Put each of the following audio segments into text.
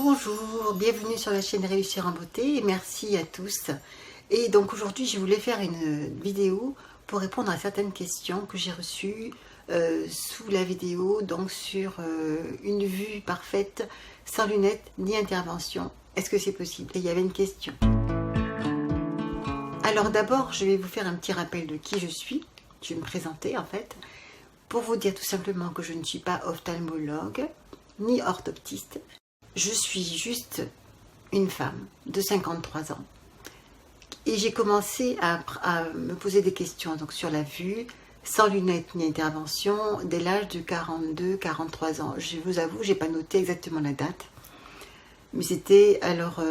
Bonjour, bienvenue sur la chaîne Réussir en beauté et merci à tous. Et donc aujourd'hui je voulais faire une vidéo pour répondre à certaines questions que j'ai reçues sous la vidéo, donc sur une vue parfaite, sans lunettes ni intervention. Est-ce que c'est possible? Et il y avait une question. Alors d'abord je vais vous faire un petit rappel de qui je suis. Je vais me présenter en fait, pour vous dire tout simplement que je ne suis pas ophtalmologue ni orthoptiste. Je suis juste une femme de 53 ans et j'ai commencé à me poser des questions donc sur la vue, sans lunettes ni intervention, dès l'âge de 42-43 ans. Je vous avoue, j'ai pas noté exactement la date, mais c'était alors,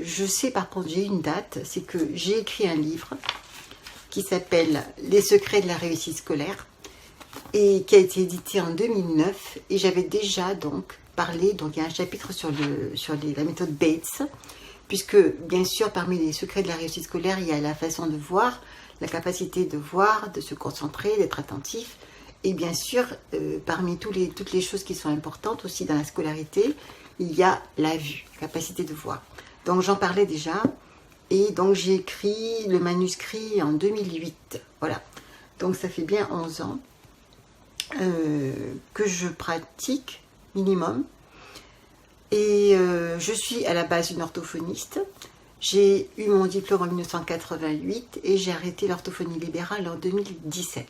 je sais par contre, j'ai une date, c'est que j'ai écrit un livre qui s'appelle Les secrets de la réussite scolaire et qui a été édité en 2009 et j'avais déjà donc parlé, donc il y a un chapitre sur la méthode Bates, puisque bien sûr parmi les secrets de la réussite scolaire il y a la façon de voir, la capacité de voir, de se concentrer, d'être attentif, et bien sûr parmi toutes les choses qui sont importantes aussi dans la scolarité, il y a la vue, la capacité de voir. Donc j'en parlais déjà, et donc j'ai écrit le manuscrit en 2008, voilà, donc ça fait bien 11 ans que je pratique minimum, et je suis à la base une orthophoniste. J'ai eu mon diplôme en 1988 et j'ai arrêté l'orthophonie libérale en 2017.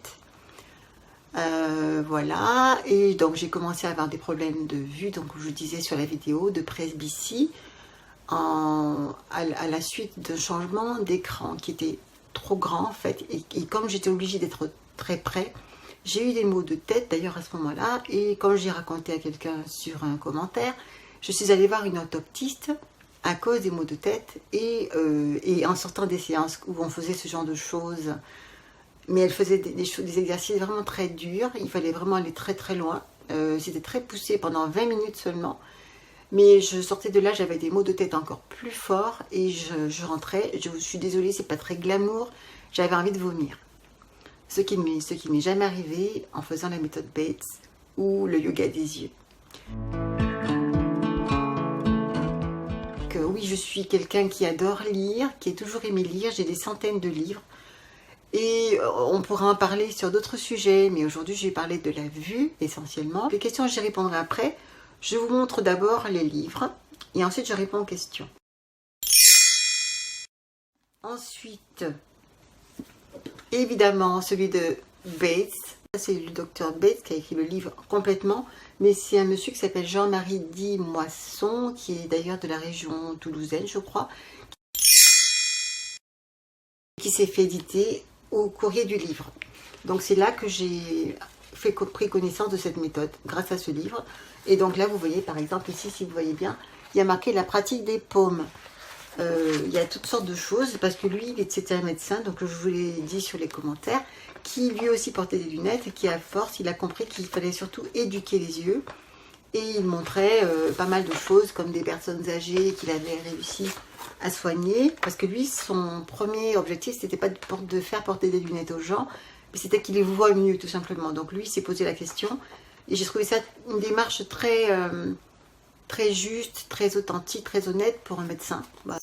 Voilà, et donc j'ai commencé à avoir des problèmes de vue, donc je disais sur la vidéo, de presbytie à la suite d'un changement d'écran qui était trop grand en fait, et comme j'étais obligée d'être très près, j'ai eu des maux de tête d'ailleurs à ce moment-là, et quand j'ai raconté à quelqu'un sur un commentaire, je suis allée voir une orthoptiste à cause des maux de tête, et en sortant des séances où on faisait ce genre de choses, mais elle faisait des exercices vraiment très durs, il fallait vraiment aller très très loin, c'était très poussé pendant 20 minutes seulement, mais je sortais de là, j'avais des maux de tête encore plus forts, et je rentrais, je suis désolée, c'est pas très glamour, j'avais envie de vomir. Ce qui m'est jamais arrivé en faisant la méthode Bates ou le yoga des yeux. Oui, je suis quelqu'un qui adore lire, qui a toujours aimé lire, j'ai des centaines de livres. Et on pourra en parler sur d'autres sujets, mais aujourd'hui je vais parler de la vue essentiellement. Les questions, j'y répondrai après. Je vous montre d'abord les livres et ensuite je réponds aux questions. Ensuite, évidemment, celui de Bates. C'est le docteur Bates qui a écrit le livre complètement, mais c'est un monsieur qui s'appelle Jean-Marie Moisson, qui est d'ailleurs de la région toulousaine, je crois, qui s'est fait éditer au courrier du livre. Donc c'est là que j'ai pris connaissance de cette méthode, grâce à ce livre. Et donc là, vous voyez, par exemple, ici, si vous voyez bien, il y a marqué la pratique des paumes. Il y a toutes sortes de choses, parce que lui, c'était un médecin, donc je vous l'ai dit sur les commentaires, qui lui aussi portait des lunettes, et qui à force, il a compris qu'il fallait surtout éduquer les yeux, et il montrait pas mal de choses, comme des personnes âgées qu'il avait réussi à soigner, parce que lui, son premier objectif, c'était pas de faire porter des lunettes aux gens, mais c'était qu'ils les voient mieux, tout simplement. Donc lui, il s'est posé la question, et j'ai trouvé ça une démarche très juste, très authentique, très honnête pour un médecin. Voilà.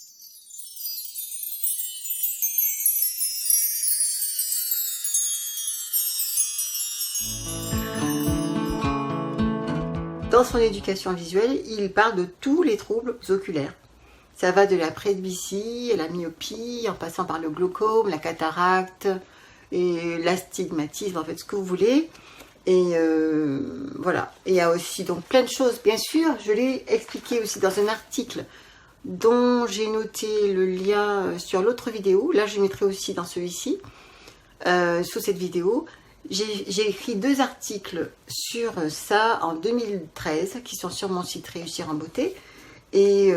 Dans son éducation visuelle, il parle de tous les troubles oculaires. Ça va de la presbytie à la myopie, en passant par le glaucome, la cataracte et l'astigmatisme, en fait, ce que vous voulez. Et voilà. Et il y a aussi donc plein de choses. Bien sûr, je l'ai expliqué aussi dans un article dont j'ai noté le lien sur l'autre vidéo. Là, je mettrai aussi dans celui-ci, sous cette vidéo. J'ai écrit 2 articles sur ça en 2013 qui sont sur mon site Réussir en beauté. Et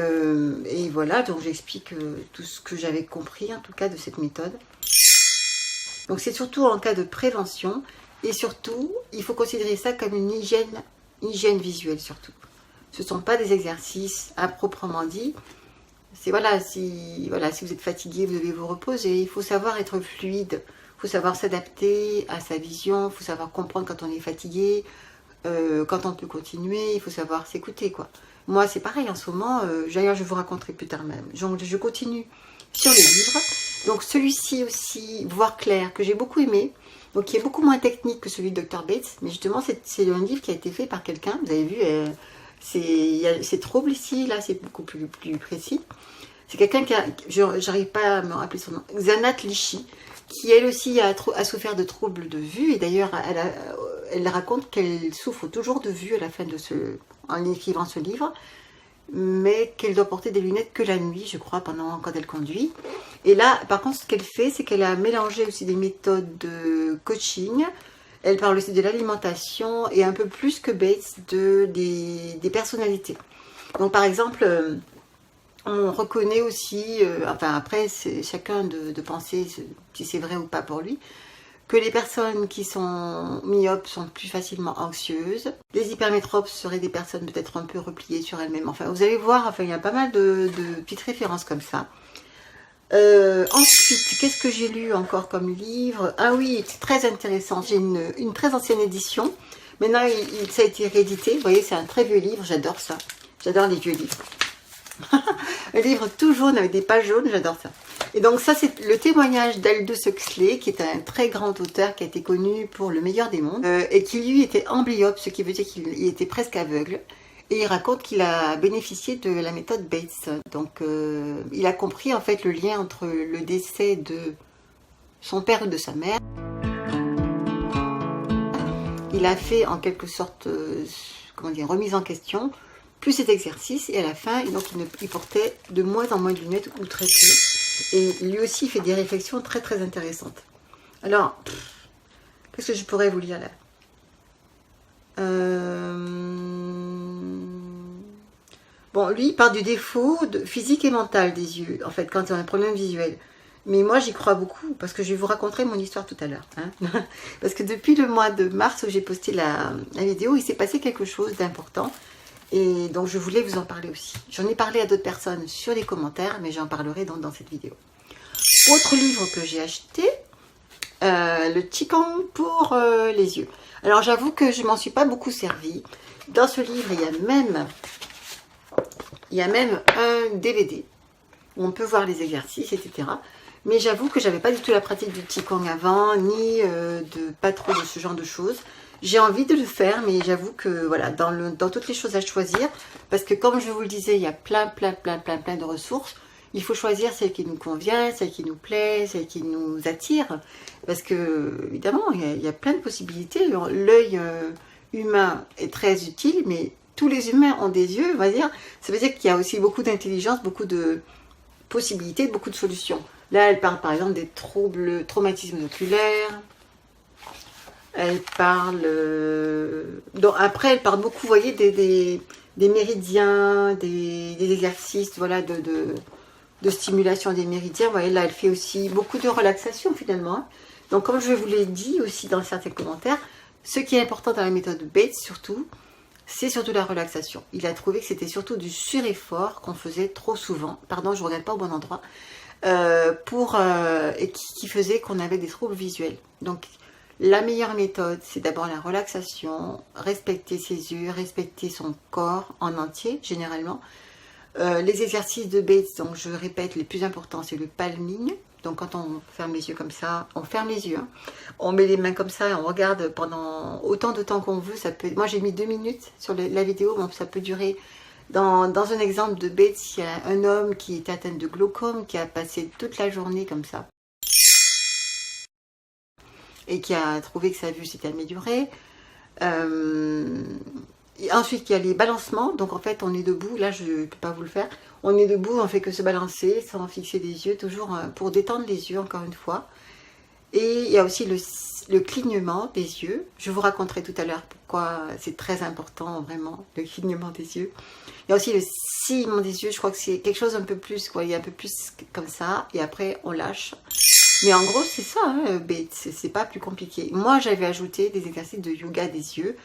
voilà, donc j'explique tout ce que j'avais compris en tout cas de cette méthode. Donc c'est surtout en cas de prévention. Et surtout, il faut considérer ça comme une hygiène visuelle surtout. Ce ne sont pas des exercices à proprement dit. C'est voilà, si vous êtes fatigué, vous devez vous reposer. Il faut savoir être fluide. Il faut savoir s'adapter à sa vision. Il faut savoir comprendre quand on est fatigué, quand on peut continuer. Il faut savoir s'écouter, quoi. Moi, c'est pareil en ce moment. D'ailleurs, je vous raconterai plus tard même. Donc, je continue sur les livres. Donc, celui-ci aussi, Voir clair, que j'ai beaucoup aimé. Donc, qui est beaucoup moins technique que celui de Dr. Bates. Mais justement, c'est un livre qui a été fait par quelqu'un. Vous avez vu, c'est trouble ici. Là, c'est beaucoup plus précis. C'est quelqu'un qui a, j'arrive pas à me rappeler son nom, Xanat Lishi, qui elle aussi a souffert de troubles de vue. Et d'ailleurs, elle raconte qu'elle souffre toujours de vue à la fin de en écrivant ce livre, mais qu'elle doit porter des lunettes que la nuit, je crois, quand elle conduit. Et là, par contre, ce qu'elle fait, c'est qu'elle a mélangé aussi des méthodes de coaching. Elle parle aussi de l'alimentation et un peu plus que Bates des personnalités. Donc, par exemple, on reconnaît aussi, enfin après, c'est chacun de penser si c'est vrai ou pas pour lui, que les personnes qui sont myopes sont plus facilement anxieuses. Les hypermétropes seraient des personnes peut-être un peu repliées sur elles-mêmes. Enfin, vous allez voir, enfin, il y a pas mal de petites références comme ça. Ensuite, qu'est-ce que j'ai lu encore comme livre? Ah oui, c'est très intéressant. J'ai une très ancienne édition. Maintenant, ça a été réédité. Vous voyez, c'est un très vieux livre. J'adore ça. J'adore les vieux livres. Un livre tout jaune avec des pages jaunes, j'adore ça. Et donc ça, c'est le témoignage d'Aldous Huxley, qui est un très grand auteur qui a été connu pour Le meilleur des mondes, et qui lui était amblyope, ce qui veut dire qu'il était presque aveugle. Et il raconte qu'il a bénéficié de la méthode Bates. Donc il a compris en fait le lien entre le décès de son père ou de sa mère. Il a fait en quelque sorte, comment dire, remise en question, plus cet exercice, et à la fin, donc, il portait de moins en moins de lunettes, ou très peu. Et lui aussi, il fait des réflexions très très intéressantes. Alors, qu'est-ce que je pourrais vous lire là? Bon, lui, il parle du défaut physique et mental des yeux, en fait, quand on a un problème visuel. Mais moi, j'y crois beaucoup, parce que je vais vous raconter mon histoire tout à l'heure. Hein. Parce que depuis le mois de mars où j'ai posté la vidéo, il s'est passé quelque chose d'important. Et donc, je voulais vous en parler aussi. J'en ai parlé à d'autres personnes sur les commentaires, mais j'en parlerai dans cette vidéo. Autre livre que j'ai acheté, le Qigong pour les yeux. Alors, j'avoue que je m'en suis pas beaucoup servi. Dans ce livre, il y a même un DVD où on peut voir les exercices, etc. Mais j'avoue que j'avais pas du tout la pratique du Qigong avant, ni pas trop de ce genre de choses. J'ai envie de le faire, mais j'avoue que voilà, dans toutes les choses à choisir, parce que comme je vous le disais, il y a plein de ressources. Il faut choisir celle qui nous convient, celle qui nous plaît, celle qui nous attire. Parce que, évidemment, il y a plein de possibilités. L'œil humain est très utile, mais tous les humains ont des yeux, on va dire. Ça veut dire qu'il y a aussi beaucoup d'intelligence, beaucoup de possibilités, beaucoup de solutions. Là, elle parle par exemple des traumatismes oculaires. Elle parle... Donc, après, elle parle beaucoup, vous voyez, des méridiens, des exercices, voilà, de stimulation des méridiens. Vous voyez, là, elle fait aussi beaucoup de relaxation, finalement. Donc, comme je vous l'ai dit aussi dans certains commentaires, ce qui est important dans la méthode Bates, surtout, c'est surtout la relaxation. Il a trouvé que c'était surtout du sureffort qu'on faisait trop souvent. Pardon, je ne regarde pas au bon endroit. Et qui faisait qu'on avait des troubles visuels. Donc, la meilleure méthode, c'est d'abord la relaxation, respecter ses yeux, respecter son corps en entier, généralement. Les exercices de Bates, donc je répète, les plus importants, c'est le palming. Donc quand on ferme les yeux comme ça, on ferme les yeux. Hein. On met les mains comme ça et on regarde pendant autant de temps qu'on veut. Ça peut... Moi, j'ai mis 2 minutes sur la vidéo, donc ça peut durer... Dans un exemple de Bates, il y a un homme qui est atteint de glaucome, qui a passé toute la journée comme ça. Et qui a trouvé que sa vue s'était améliorée. Et ensuite, il y a les balancements. Donc, en fait, on est debout. Là, je ne peux pas vous le faire. On est debout, on fait que se balancer sans fixer les yeux, toujours pour détendre les yeux, encore une fois. Et il y a aussi le clignement des yeux. Je vous raconterai tout à l'heure pourquoi c'est très important, vraiment, le clignement des yeux. Il y a aussi le sillement des yeux. Je crois que c'est quelque chose un peu plus, quoi. Il y a un peu plus comme ça. Et après, on lâche. Mais en gros, c'est ça, hein, c'est pas plus compliqué. Moi, j'avais ajouté des exercices de yoga des yeux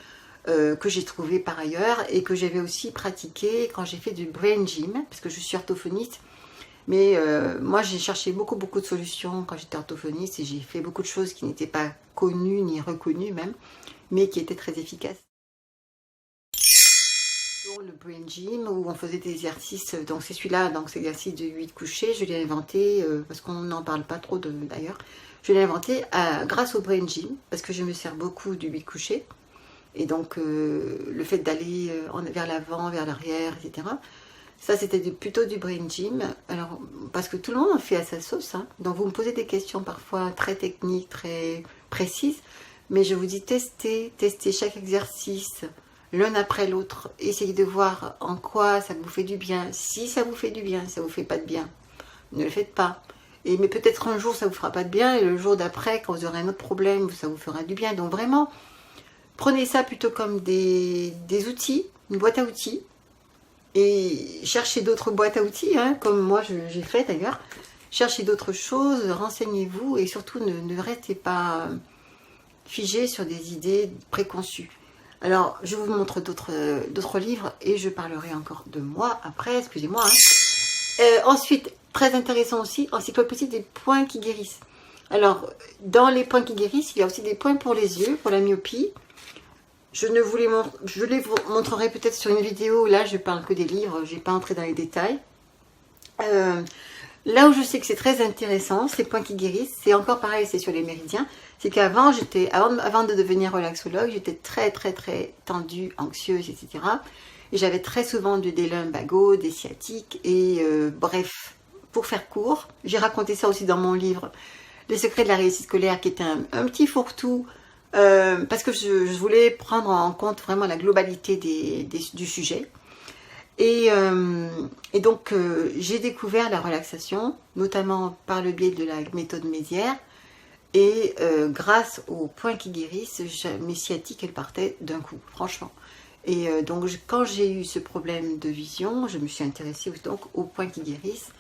que j'ai trouvé par ailleurs et que j'avais aussi pratiqué quand j'ai fait du brain gym, parce que je suis orthophoniste. Mais moi, j'ai cherché beaucoup de solutions quand j'étais orthophoniste et j'ai fait beaucoup de choses qui n'étaient pas connues ni reconnues même, mais qui étaient très efficaces. Le Brain Gym où on faisait des exercices, donc c'est celui-là, donc c'est l'exercice de 8 couchés, je l'ai inventé, parce qu'on n'en parle pas trop d'ailleurs, je l'ai inventé grâce au Brain Gym, parce que je me sers beaucoup du 8 couchés, et donc le fait d'aller vers l'avant, vers l'arrière, etc., ça c'était plutôt du Brain Gym, alors parce que tout le monde en fait à sa sauce, hein. Donc vous me posez des questions parfois très techniques, très précises, mais je vous dis testez chaque exercice, l'un après l'autre, essayez de voir en quoi ça vous fait du bien. Si ça vous fait du bien, ça vous fait pas de bien, ne le faites pas. Mais peut-être un jour ça vous fera pas de bien, et le jour d'après, quand vous aurez un autre problème, ça vous fera du bien. Donc vraiment, prenez ça plutôt comme des outils, une boîte à outils, et cherchez d'autres boîtes à outils, hein, comme moi j'ai fait d'ailleurs. Cherchez d'autres choses, renseignez-vous, et surtout ne restez pas figé sur des idées préconçues. Alors, je vous montre d'autres livres et je parlerai encore de moi après, excusez-moi. Hein. Ensuite, très intéressant aussi, encyclopédie des points qui guérissent. Alors, dans les points qui guérissent, il y a aussi des points pour les yeux, pour la myopie. Je les vous montrerai peut-être sur une vidéo, là je parle que des livres, je n'ai pas entré dans les détails. Là où je sais que c'est très intéressant, ces points qui guérissent, c'est encore pareil, c'est sur les méridiens. C'est qu'avant, avant de devenir relaxologue, j'étais très tendue, anxieuse, etc. Et j'avais très souvent des lumbagos, des sciatiques, et bref, pour faire court, j'ai raconté ça aussi dans mon livre, Les secrets de la réussite scolaire, qui était un petit fourre-tout, parce que je voulais prendre en compte vraiment la globalité du sujet. Et donc, j'ai découvert la relaxation, notamment par le biais de la méthode Mézières. Et grâce aux points qui guérissent, mes sciatiques, elles partaient d'un coup, franchement. Et donc, quand j'ai eu ce problème de vision, je me suis intéressée donc aux points qui guérissent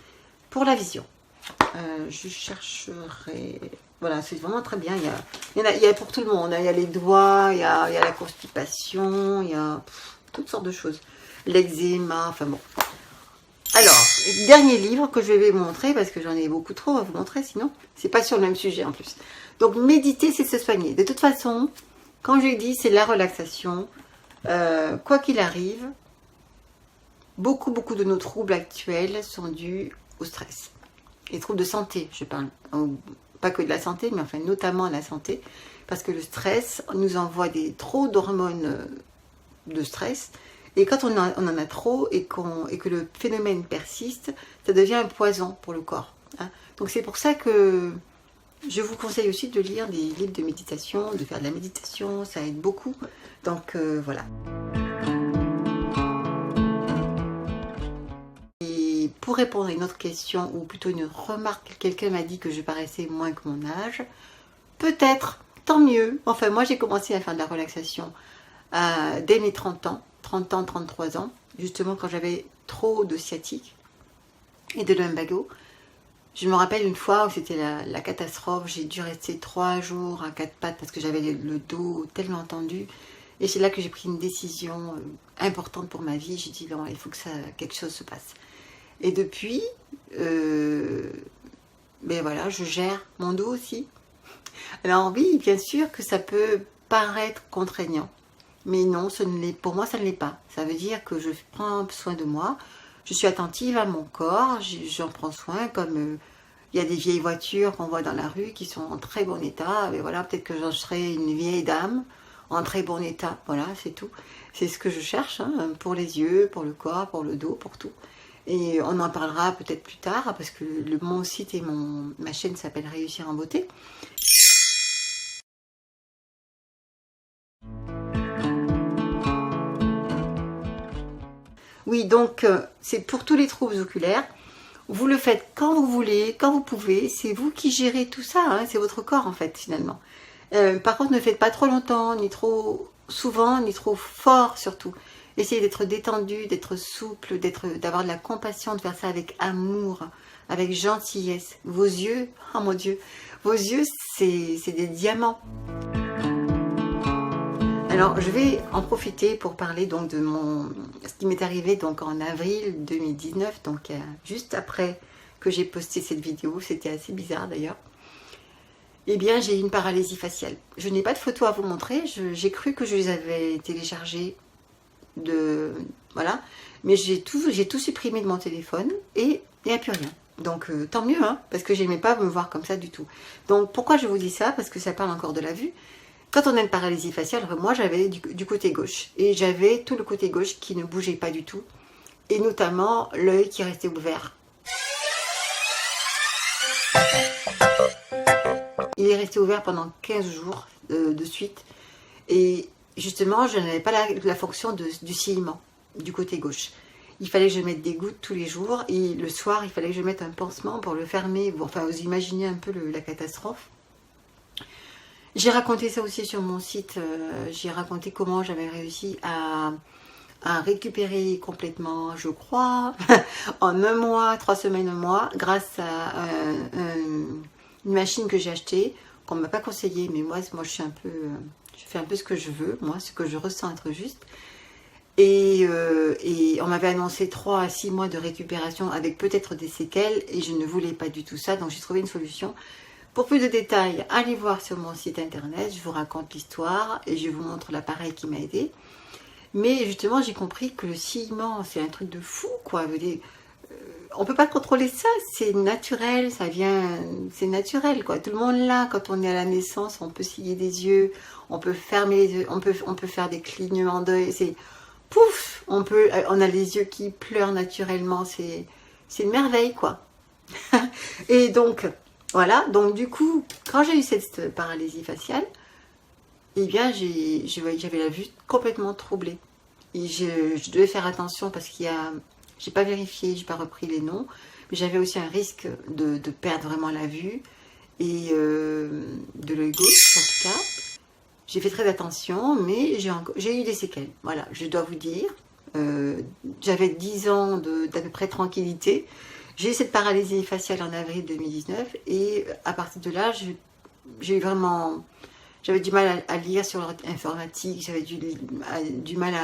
pour la vision. Je chercherai... Voilà, c'est vraiment très bien. Il y a pour tout le monde. Il y a les doigts, il y a la constipation, il y a toutes sortes de choses. L'eczéma, enfin bon. Alors, dernier livre que je vais vous montrer, parce que j'en ai beaucoup trop à vous montrer, sinon, c'est pas sur le même sujet en plus. Donc, méditer, c'est se soigner. De toute façon, quand je dis c'est la relaxation, quoi qu'il arrive, beaucoup de nos troubles actuels sont dus au stress. Les troubles de santé, je parle. Pas que de la santé, mais enfin, notamment la santé. Parce que le stress nous envoie trop d'hormones de stress. Et quand on en a trop et que le phénomène persiste, ça devient un poison pour le corps. Hein. Donc c'est pour ça que je vous conseille aussi de lire des livres de méditation, de faire de la méditation, ça aide beaucoup. Donc voilà. Et pour répondre à une autre question, ou plutôt une remarque, quelqu'un m'a dit que je paraissais moins que mon âge. Peut-être, tant mieux. Enfin, moi j'ai commencé à faire de la relaxation dès mes 30 ans. 30 ans, 33 ans, justement quand j'avais trop de sciatique et de lumbago. Je me rappelle une fois où c'était la catastrophe, j'ai dû rester 3 jours à 4 pattes parce que j'avais le dos tellement tendu. Et c'est là que j'ai pris une décision importante pour ma vie. J'ai dit non, il faut que quelque chose se passe. Et depuis, ben voilà, je gère mon dos aussi. Alors oui, bien sûr que ça peut paraître contraignant. Mais non, pour moi, ça ne l'est pas. Ça veut dire que je prends soin de moi, je suis attentive à mon corps, j'en prends soin, comme il y a des vieilles voitures qu'on voit dans la rue qui sont en très bon état. Mais voilà, peut-être que j'en serai une vieille dame en très bon état. Voilà, c'est tout. C'est ce que je cherche, hein, pour les yeux, pour le corps, pour le dos, pour tout. Et on en parlera peut-être plus tard, parce que mon site et ma chaîne s'appelle Réussir en beauté. Oui, donc c'est pour tous les troubles oculaires. Vous le faites quand vous voulez, quand vous pouvez. C'est vous qui gérez tout ça, hein, c'est votre corps en fait finalement. Par contre, ne faites pas trop longtemps, ni trop souvent, ni trop fort surtout. Essayez d'être détendu, d'être souple, d'avoir de la compassion, de faire ça avec amour, avec gentillesse. Vos yeux, oh mon Dieu, vos yeux c'est des diamants. Alors, je vais en profiter pour parler donc de ce qui m'est arrivé donc en avril 2019, donc juste après que j'ai posté cette vidéo, c'était assez bizarre d'ailleurs. Eh bien, j'ai une paralysie faciale. Je n'ai pas de photos à vous montrer, j'ai cru que je les avais téléchargées voilà. Mais j'ai tout supprimé de mon téléphone et il n'y a plus rien. Donc tant mieux, hein, parce que j'aimais pas me voir comme ça du tout. Donc pourquoi je vous dis ça? Parce que ça parle encore de la vue. Quand on a une paralysie faciale, moi j'avais du côté gauche. Et j'avais tout le côté gauche qui ne bougeait pas du tout. Et notamment l'œil qui restait ouvert. Il est resté ouvert pendant 15 jours de suite. Et justement, je n'avais pas la fonction du sillement du côté gauche. Il fallait que je mette des gouttes tous les jours. Et le soir, il fallait que je mette un pansement pour le fermer. Enfin, vous imaginez un peu la catastrophe. J'ai raconté ça aussi sur mon site. J'ai raconté comment j'avais réussi à récupérer complètement, je crois, en un mois, 3 semaines, un mois, grâce à une machine que j'ai achetée, qu'on ne m'a pas conseillé, mais moi je suis un peu, je fais un peu ce que je veux, moi, ce que je ressens être juste. Et on m'avait annoncé 3 à 6 mois de récupération avec peut-être des séquelles, et je ne voulais pas du tout ça, donc j'ai trouvé une solution. Pour plus de détails, allez voir sur mon site internet, je vous raconte l'histoire et je vous montre l'appareil qui m'a aidé. Mais justement, j'ai compris que le sillement, c'est un truc de fou, quoi. On ne peut pas contrôler ça, c'est naturel, ça vient, c'est naturel, quoi. Tout le monde l'a, quand on est à la naissance, on peut ciller des yeux, on peut fermer les yeux, on peut faire des clignements d'œil, c'est pouf, on a les yeux qui pleurent naturellement, c'est une merveille, quoi. Et donc, voilà, donc du coup, quand j'ai eu cette paralysie faciale, eh bien, j'avais la vue complètement troublée. Et je devais faire attention parce j'ai pas vérifié, j'ai pas repris les noms, mais j'avais aussi un risque de perdre vraiment la vue et de l'œil gauche en tout cas. J'ai fait très attention, mais j'ai eu des séquelles. Voilà, je dois vous dire, j'avais 10 ans d'à peu près tranquillité. J'ai eu cette paralysie faciale en avril 2019 et à partir de là, j'ai eu vraiment... J'avais du mal à lire sur l'informatique, j'avais du mal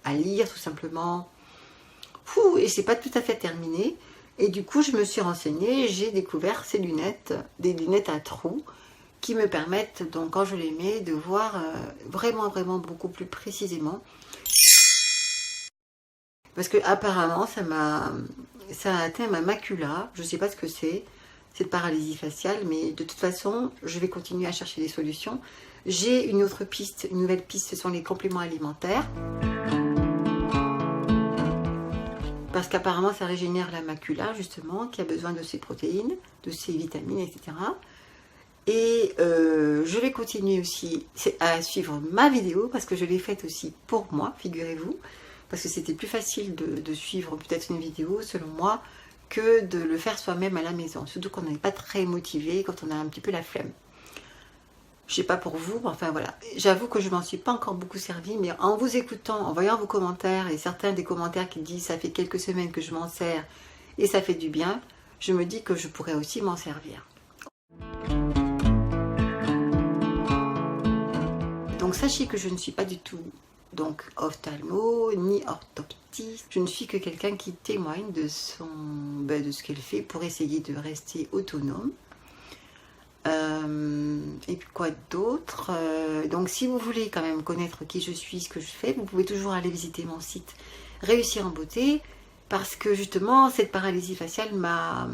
à lire tout simplement. Et c'est pas tout à fait terminé. Et du coup, je me suis renseignée, j'ai découvert ces lunettes, des lunettes à trous, qui me permettent, donc quand je les mets, de voir vraiment, vraiment beaucoup plus précisément. Parce que apparemment, ça a atteint ma macula, je ne sais pas ce que c'est, cette paralysie faciale, mais de toute façon, je vais continuer à chercher des solutions. J'ai une autre piste, une nouvelle piste, ce sont les compléments alimentaires. Parce qu'apparemment, ça régénère la macula, justement, qui a besoin de ces protéines, de ces vitamines, etc. Et je vais continuer aussi à suivre ma vidéo, parce que je l'ai faite aussi pour moi, figurez-vous. Parce que c'était plus facile de suivre peut-être une vidéo, selon moi, que de le faire soi-même à la maison. Surtout qu'on n'est pas très motivé, quand on a un petit peu la flemme. Je sais pas pour vous, enfin voilà. J'avoue que je m'en suis pas encore beaucoup servi, mais en vous écoutant, en voyant vos commentaires, et certains des commentaires qui disent ça fait quelques semaines que je m'en sers et ça fait du bien, je me dis que je pourrais aussi m'en servir. Donc sachez que je ne suis pas du tout donc ophtalmo ni orthoptiste. Je ne suis que quelqu'un qui témoigne de ce qu'elle fait pour essayer de rester autonome. Et puis quoi d'autre, donc si vous voulez quand même connaître qui je suis, ce que je fais, vous pouvez toujours aller visiter mon site Réussir en beauté, parce que justement cette paralysie faciale m'a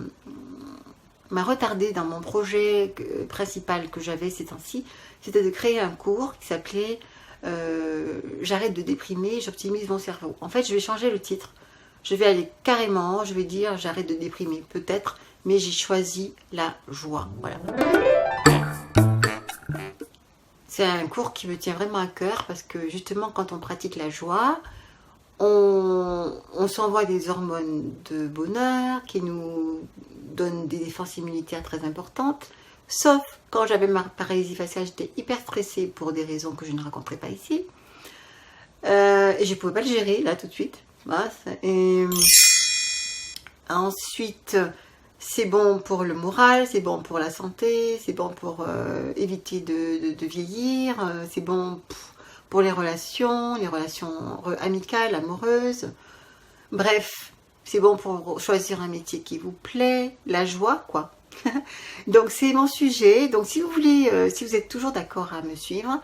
retardé dans mon projet principal que j'avais ces temps-ci. C'était de créer un cours qui s'appelait j'arrête de déprimer, j'optimise mon cerveau. En fait, je vais changer le titre, je vais aller carrément, je vais dire j'arrête de déprimer peut-être, mais j'ai choisi la joie. Voilà. C'est un cours qui me tient vraiment à cœur parce que justement quand on pratique la joie, on s'envoie des hormones de bonheur qui nous donnent des défenses immunitaires très importantes. Sauf quand j'avais ma paralysie faciale, j'étais hyper stressée pour des raisons que je ne raconterai pas ici. Et je ne pouvais pas le gérer là tout de suite. Voilà. Et ensuite... c'est bon pour le moral, c'est bon pour la santé, c'est bon pour éviter de vieillir, c'est bon pour les relations amicales, amoureuses. Bref, c'est bon pour choisir un métier qui vous plaît, la joie, quoi. Donc c'est mon sujet. Donc si vous voulez, si vous êtes toujours d'accord à me suivre,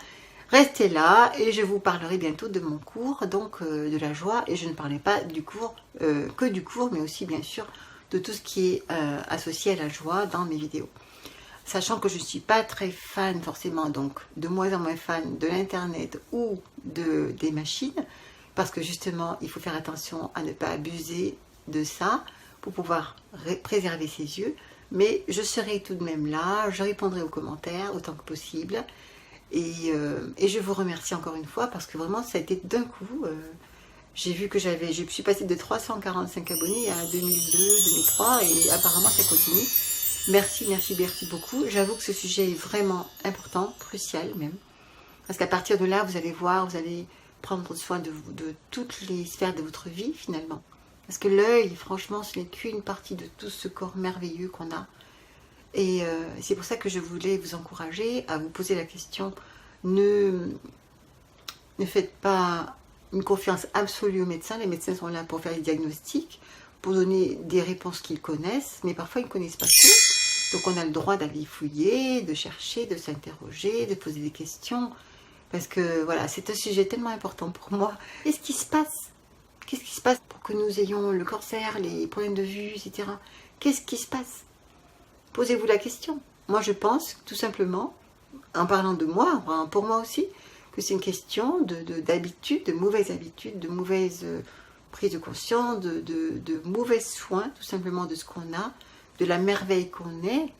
Restez là et je vous parlerai bientôt de mon cours, donc de la joie. Et je ne parlais pas du cours, que du cours, mais aussi bien sûr de tout ce qui est associé à la joie dans mes vidéos. Sachant que je ne suis pas très fan forcément, donc de moins en moins fan de l'internet ou des machines, parce que justement il faut faire attention à ne pas abuser de ça pour pouvoir préserver ses yeux. Mais je serai tout de même là, je répondrai aux commentaires autant que possible. Et je vous remercie encore une fois parce que vraiment ça a été d'un coup. J'ai vu que je suis passée de 345 abonnés à 2002, 2003 et apparemment ça continue. Merci, merci, merci beaucoup. J'avoue que ce sujet est vraiment important, crucial même. Parce qu'à partir de là, vous allez voir, vous allez prendre soin de toutes les sphères de votre vie finalement. Parce que l'œil, franchement, ce n'est qu'une partie de tout ce corps merveilleux qu'on a. Et c'est pour ça que je voulais vous encourager à vous poser la question. Ne faites pas une confiance absolue aux médecins. Les médecins sont là pour faire des diagnostics, pour donner des réponses qu'ils connaissent, mais parfois ils ne connaissent pas tout. Donc on a le droit d'aller fouiller, de chercher, de s'interroger, de poser des questions. Parce que voilà, c'est un sujet tellement important pour moi. Qu'est-ce qui se passe? Qu'est-ce qui se passe pour que nous ayons le cancer, les problèmes de vue, etc. Qu'est-ce qui se passe? Posez-vous la question. Moi je pense tout simplement, en parlant de moi, pour moi aussi, que c'est une question d'habitude, de mauvaises habitudes, de mauvaises prises de conscience, de mauvais soins, tout simplement de ce qu'on a, de la merveille qu'on est.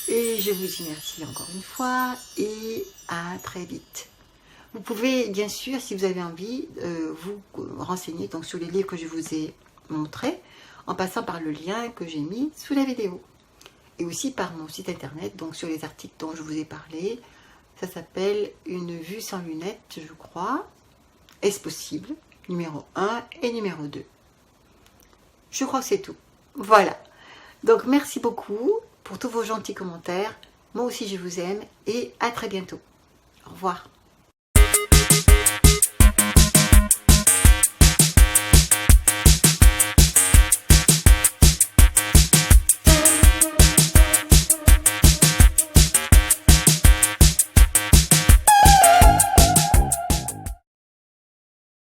Et je vous dis merci encore une fois et à très vite. Vous pouvez bien sûr, si vous avez envie, vous renseigner donc, sur les livres que je vous ai montrés, en passant par le lien que j'ai mis sous la vidéo. Et aussi par mon site internet, donc sur les articles dont je vous ai parlé. Ça s'appelle Une vue sans lunettes, je crois. Est-ce possible? Numéro 1 et numéro 2. Je crois que c'est tout. Voilà. Donc merci beaucoup pour tous vos gentils commentaires. Moi aussi je vous aime et à très bientôt. Au revoir.